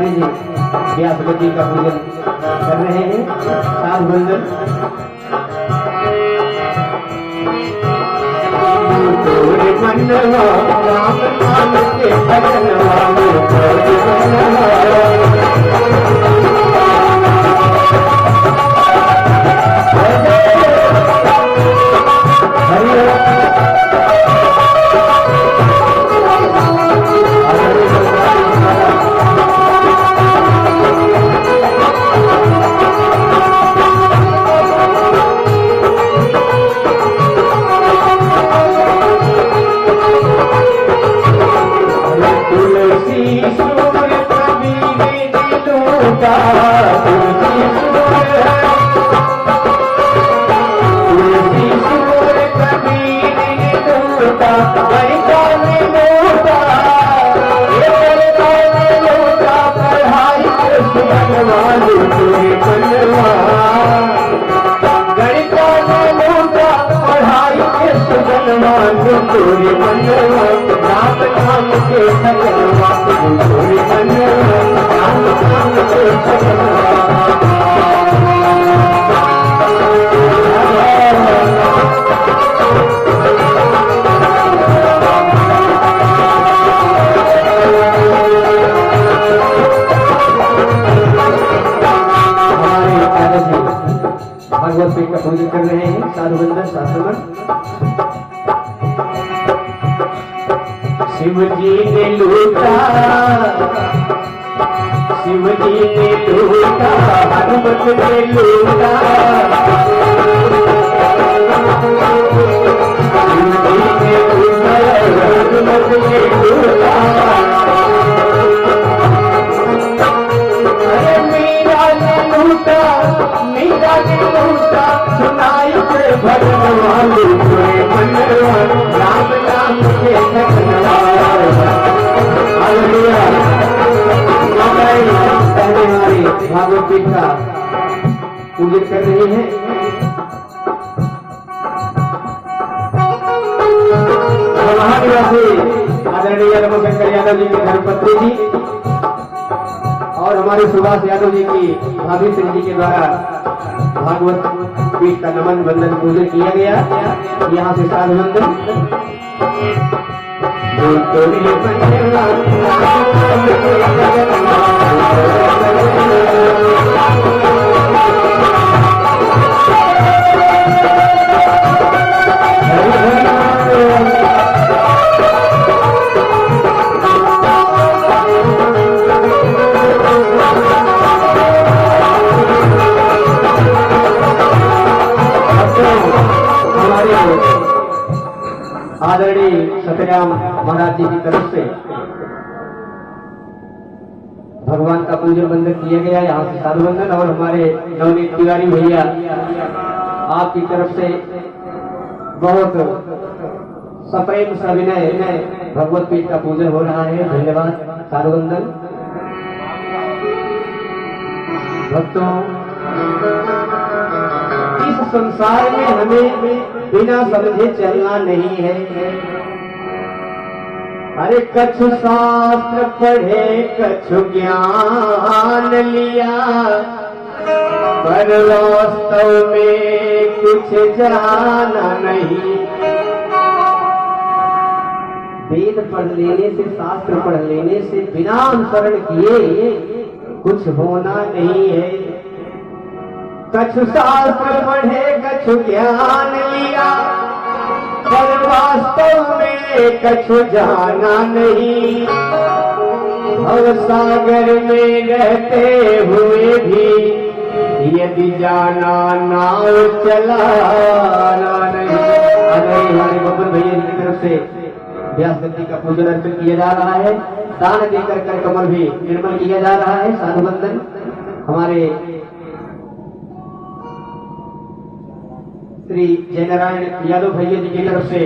कुमारी जी व्यासपति का पूजन कर रहे हैं। साध बंधन तोरे मनवा राम नाम के भजनवा तोरे मनवा तोरे मनवा राम नाम के भजनवा तोरे मनवा राम नाम के भजनवा भगवत पेट का पूजन कर रहे हैं। साधु बंधन शास्त्रमन शिव जी ने लूटा हनुमत ने लूटा शिव जी ने लूटा हनुमत ने लूटा अरे मीरा ने लूटा सुनाई के भजनवा तोरे मनवा राम नाम के भजनवा भागवत पीठ का पूजन कर रही है। महानिवासी आदरणीय रमशंकर यादव जी के धर्मपत्नी जी और हमारे सुभाष यादव जी की भाभी श्री जी के द्वारा भागवत पीठ का नमन वंदन पूजन किया गया। यहाँ से साधु वंदन आदरणीय सत्यराम महाराज जी की तरफ से भगवान का पूजन वंदन किया गया। यहाँ से साधु वंदन और हमारे नवनीत तिवारी भैया आपकी तरफ से बहुत सप्रेम सविनय भगवत पीठ का पूजन हो रहा है। धन्यवाद। साधु वंदन भक्तों, इस संसार में हमें बिना समझे चलना नहीं है। अरे कछु शास्त्र पढ़े कछु ज्ञान लिया, पर वास्तव में कुछ जाना नहीं। वेद पढ़ लेने से, शास्त्र पढ़ लेने से बिना अनुसरण किए कुछ होना नहीं है। कछु शास्त्र पढ़े कछु ज्ञान लिया, पर वास्तव में कछु जाना नहीं। भव सागर में रहते हुए भी यदि जाना नाव चलाना नहीं। हमारे बबन भैया जी की तरफ से व्यासपति का पूजन अर्चन किया जा रहा है। दान देकर कर कमल भी निर्मल किया जा रहा है। साधु वंदन हमारे श्री जयनारायण यादव भैया जी की तरफ से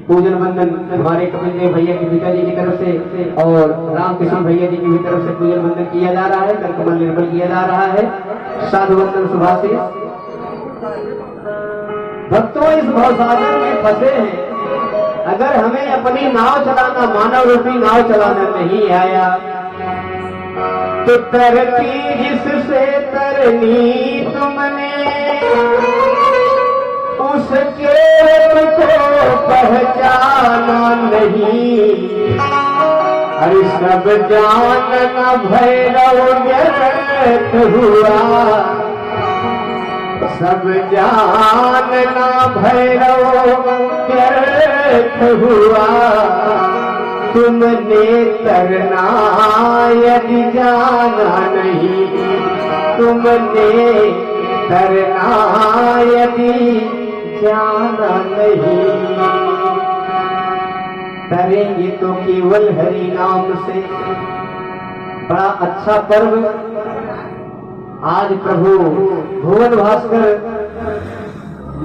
पूजन वंदन हमारे कपिल देव भैया के पिताजी की तरफ से और रामकृष्ण भैया जी की तरफ से पूजन वंदन किया जा रहा है। कर कमल निर्मल किया जा रहा है। साधु वंदन सुभाषिष। भक्तों, इस भवसागर में फंसे हैं। अगर हमें अपनी नाव चलाना, मानव रूपी नाव चलाना नहीं आया तो तरती जिससे तरनी तुमने, उसके को पहचाना नहीं। अरे सब जानना भैरव व्यर्थ हुआ, सब जानना भैरव व्यर्थ हुआ। तुमने तरना यदि जाना नहीं, तुमने तरना यदि जाना नहीं। तरेंगे तो केवल हरि नाम से। बड़ा अच्छा पर्व आज प्रभु भुवन भास्कर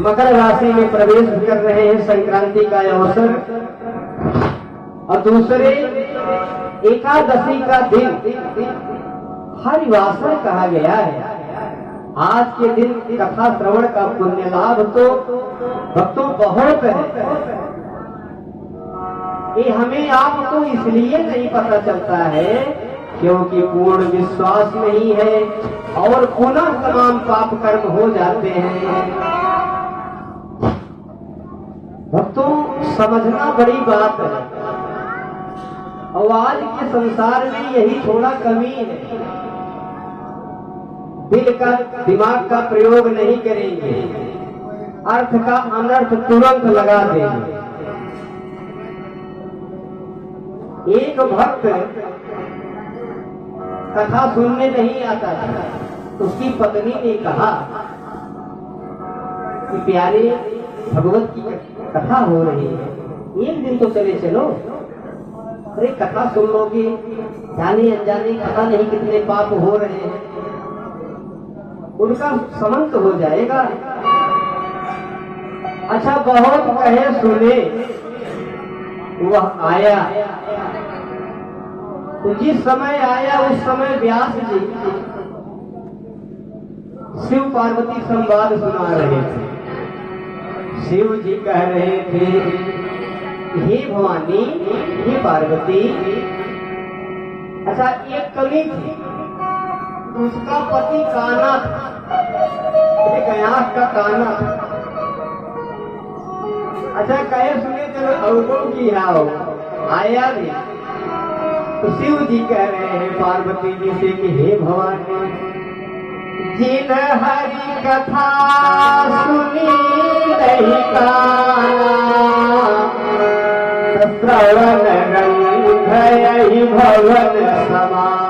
मकर राशि में प्रवेश कर रहे हैं, संक्रांति का अवसर। और दूसरे एकादशी का दिन हरिवासर कहा गया है। आज के दिन कथा श्रवण का पुण्य लाभ तो भक्तों बहुत है। ये हमें आपको इसलिए नहीं पता चलता है क्योंकि पूर्ण विश्वास नहीं है और पुनः तमाम पाप कर्म हो जाते हैं। भक्तों समझना बड़ी बात है और आज के संसार में यही थोड़ा कमी है। दिल का दिमाग का प्रयोग नहीं करेंगे, अर्थ का अनर्थ तुरंत लगा देंगे। एक भक्त कथा सुनने नहीं आता था, उसकी पत्नी ने कहा कि प्यारे भगवत की कथा हो रही है, एक दिन तो चले चलो। अरे कथा सुन लोगे, जाने अनजाने पता नहीं कितने पाप हो रहे हैं, उनका समंत हो जाएगा। अच्छा बहुत कहे सुने, वह आया। तो जिस समय आया उस समय व्यास जी शिव पार्वती संवाद सुना रहे थे। शिव जी कह रहे थे, हे भवानी, हे पार्वती, अच्छा एक कवि थी, उसका पति काना था, एक आंख का काना था। अच्छा कहे सुने चलो अवगुण की आओ, आया भी। तो शिव जी कह रहे हैं पार्वती जी से कि हे भवानी, जिन हरि कथा सुनी नहीं काना, श्रवण रंग यही भवन समान।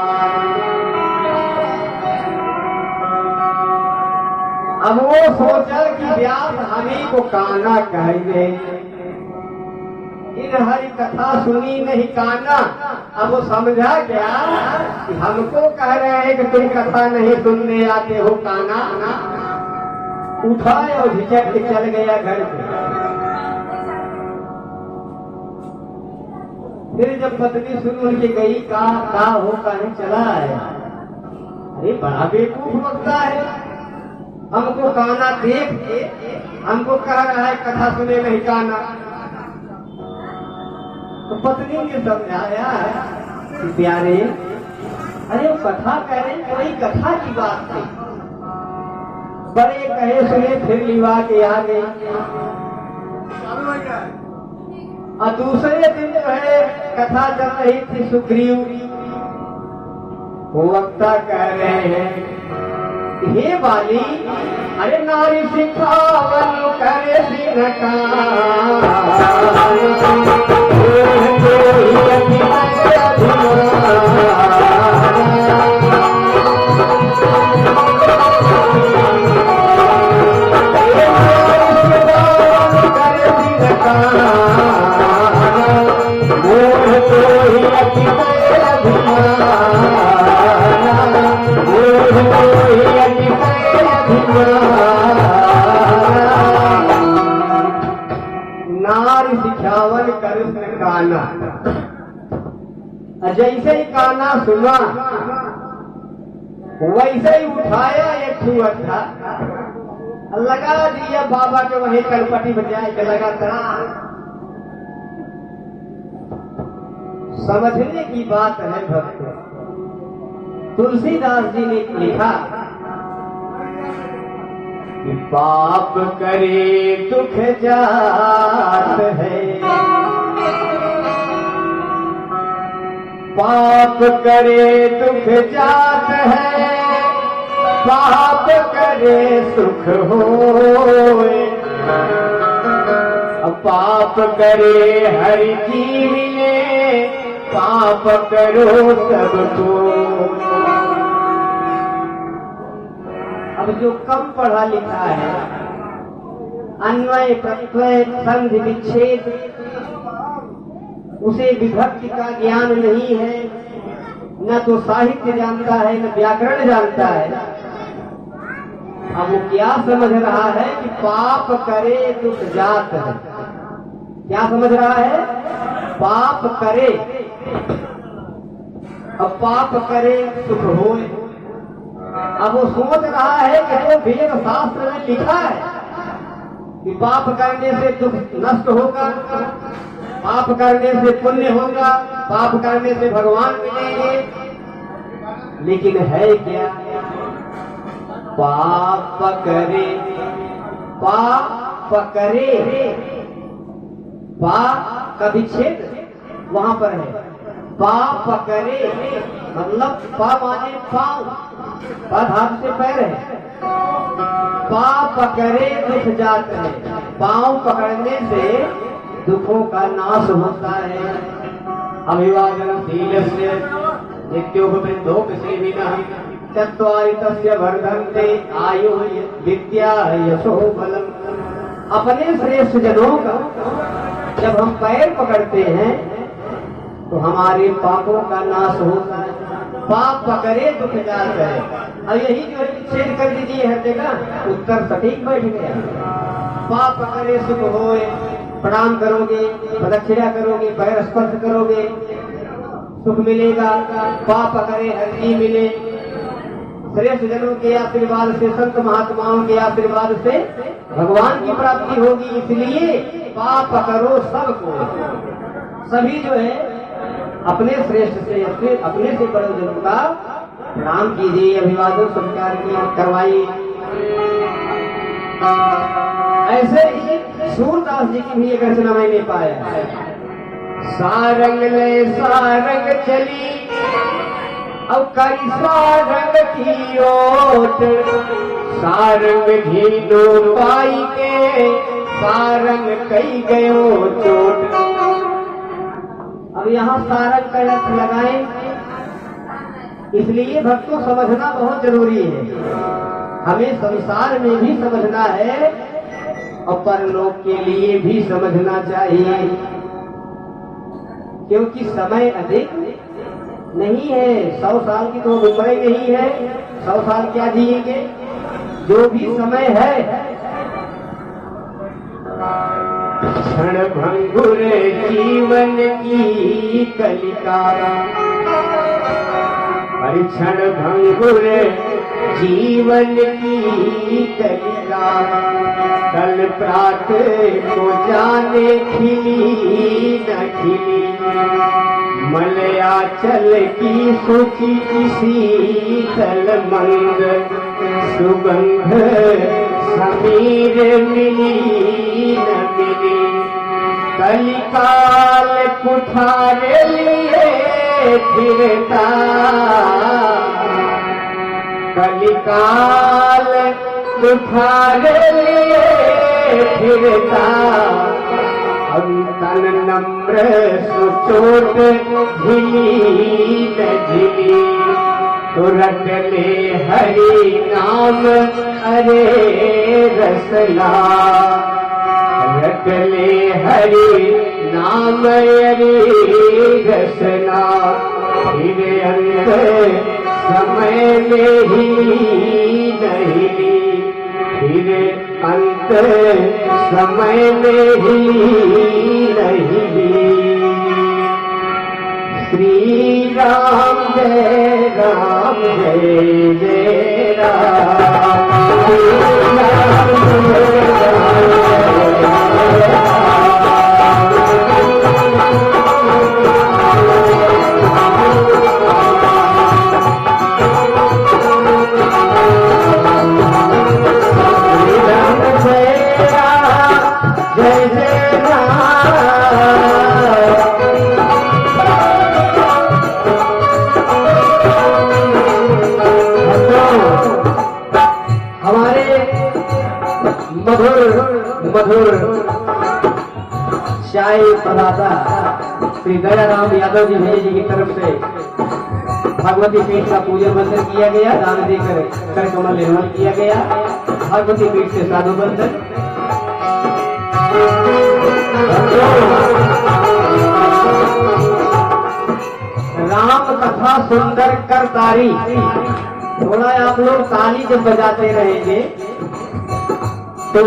अब वो सोचा कि व्यास हमें को काना कहेंगे, इन हरि कथा सुनी नहीं काना। अब वो समझा क्या कि हमको कह रहे हैं कि तुम कथा नहीं सुनने आते हो काना। उठाए और झिझक के चल गया घर पे। फिर जब पत्नी सुन उनकी गई, का हो कहीं चला आया। अरे बड़ा बेवकूफ लगता है, हमको काना देख के हमको कह रहा है कथा सुने नहीं काना। तो पत्नी ने समझाया कि प्यारे, अरे वो कथा कह रहे, कोई कथा की बात थी। बड़े कहे सुने फिर लिवा के आ गए। और दूसरे दिन जो है कथा चल रही थी, सुग्रीव वो वक्ता कह रहे हैं, हे बाली, अरे नारी सिखावन करे दिन का, नारी सिखावन कृष्ण काना। जैसे ही काना सुना वैसे ही उठाया एक था, लगा दिया बाबा के वहीं कलपटी बजाए के लगा तड़ा। समझने की बात है भक्त, तुलसीदास जी ने लिखा कि पाप करे दुख जात है, पाप करे दुख जात है, पाप करे सुख होए। पाप करे हर जीव ने, पाप करो सबको। अब जो कम पढ़ा लिखा है, अन्वय प्रत्यय संधि विच्छेद, उसे विभक्ति का ज्ञान नहीं है, न तो साहित्य जानता है न व्याकरण जानता है। अब वो क्या समझ रहा है कि पाप करे दुख जात है। क्या समझ रहा है? पाप करे, अब पाप करे सुख होए। अब वो सोच रहा है कि जो वेद शास्त्र में लिखा है कि पाप करने से दुख नष्ट होगा, पाप करने से पुण्य होगा, पाप करने से भगवान मिलेंगे, लेकिन है क्या? पाप करे, पाप करे, पा का विच्छेद वहां पर है। पाप करे मतलब पा माने पांव, पा धातु से पैर है। पाप करे दुख जात है, पांव पकड़ने से दुखों का नाश होता है। अभिवादन शील से नित्योपवृद्धोक सेविनः चत्वारि तस्य वर्धन्ते आयु विद्या यशो बलम। अपने श्रेष्ठ जनों का जब हम पैर पकड़ते हैं तो हमारे पापों का नाश होता है। पाप पकड़े दुख जात है। अब यही जो है विच्छेद कर दीजिए हर जगह, उत्तर सटीक बैठ गया। पाप पकड़े सुख होए, प्रणाम करोगे, प्रदक्षिणा करोगे, पैर स्पर्श करोगे, सुख मिलेगा। पाप करे हर जी मिले। श्रेष्ठ जनों के आशीर्वाद से, संत महात्माओं के आशीर्वाद से भगवान की प्राप्ति होगी। इसलिए पाप करो सबको। सभी जो है अपने श्रेष्ठ से, अपने से बड़े जनों का प्रणाम कीजिए, अभिवादन सत्कार करवाइए। ऐसे ही सूरदास जी की भी एक रचना मैंने पाया। सारंग ले सारंग चली अब कई सारंग की ओट, सारंग घीलो पाई के सारंग कई गयो चोट। अब यहाँ सारंग का अर्थ लगाएं, इसलिए भक्तों समझना बहुत जरूरी है। हमें संसार में भी समझना है और परलोक के लिए भी समझना चाहिए, क्योंकि समय अधिक नहीं है। 100 साल की तो उम्र नहीं है, 100 साल क्या जिएंगे? जो भी समय है क्षण भंगुर जीवन की कलिका, क्षण भंगुर जीवन की कलिका, कल प्रात को जाने खिली न खिली, मलयाचल की सूची शीतल मंद, सुगंध समीर मिली न मिली, कलिकाल कुठारे लिए फिरता, कलिकाल कुठारे लिए फिरता, तन नम्र सुचोट झिली न झिली, तुरट ले हरि नाम अरे रसना, रट ले हरि नाम अरे रसना, फिर अंत समय में ही नहीं, फिर अंत समय में ही नहीं। श्री राम जय राम जय जय राम, श्री राम जय राम। हमारे मधुर चाय प्रदाता श्री दयाराम यादव जी भैया जी की तरफ से भगवती पीठ का पूजन बंधन किया गया, दान देकर कर कमल निर्मल किया गया। भगवती पीठ से साधु बंधन। राम कथा सुंदर कर तारी। थोड़ा आप लोग ताली जब बजाते रहेंगे तो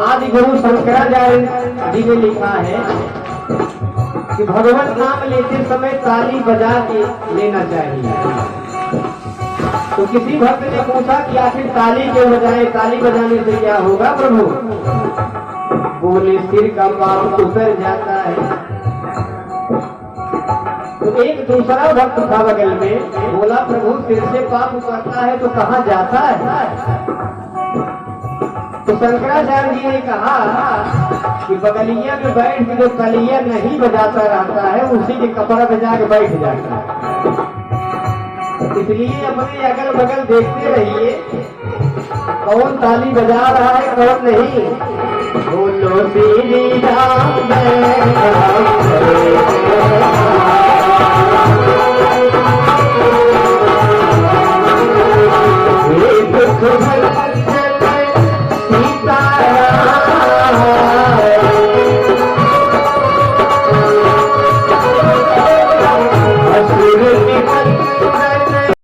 आदि गुरु शंकराचार्य जी ने लिखा है कि भगवत नाम लेते समय ताली बजा के लेना चाहिए। तो किसी भक्त ने पूछा कि आखिर ताली क्यों बजाए, ताली बजाने से क्या होगा प्रभु? बोले सिर का पाप उतर जाता है। तो एक दूसरा भक्त था बगल में, बोला प्रभु सिर से पाप उतरता है तो कहाँ जाता है? तो शंकराचार्य जी ने कहा कि बगलिया में बैठ के जो तलिया नहीं बजाता रहता है उसी के कपड़ा बजा के बैठ जाता है। इसलिए अपने अगल बगल देखते रहिए कौन ताली बजा रहा है कौन नहीं। बोलो श्री राम जय राम।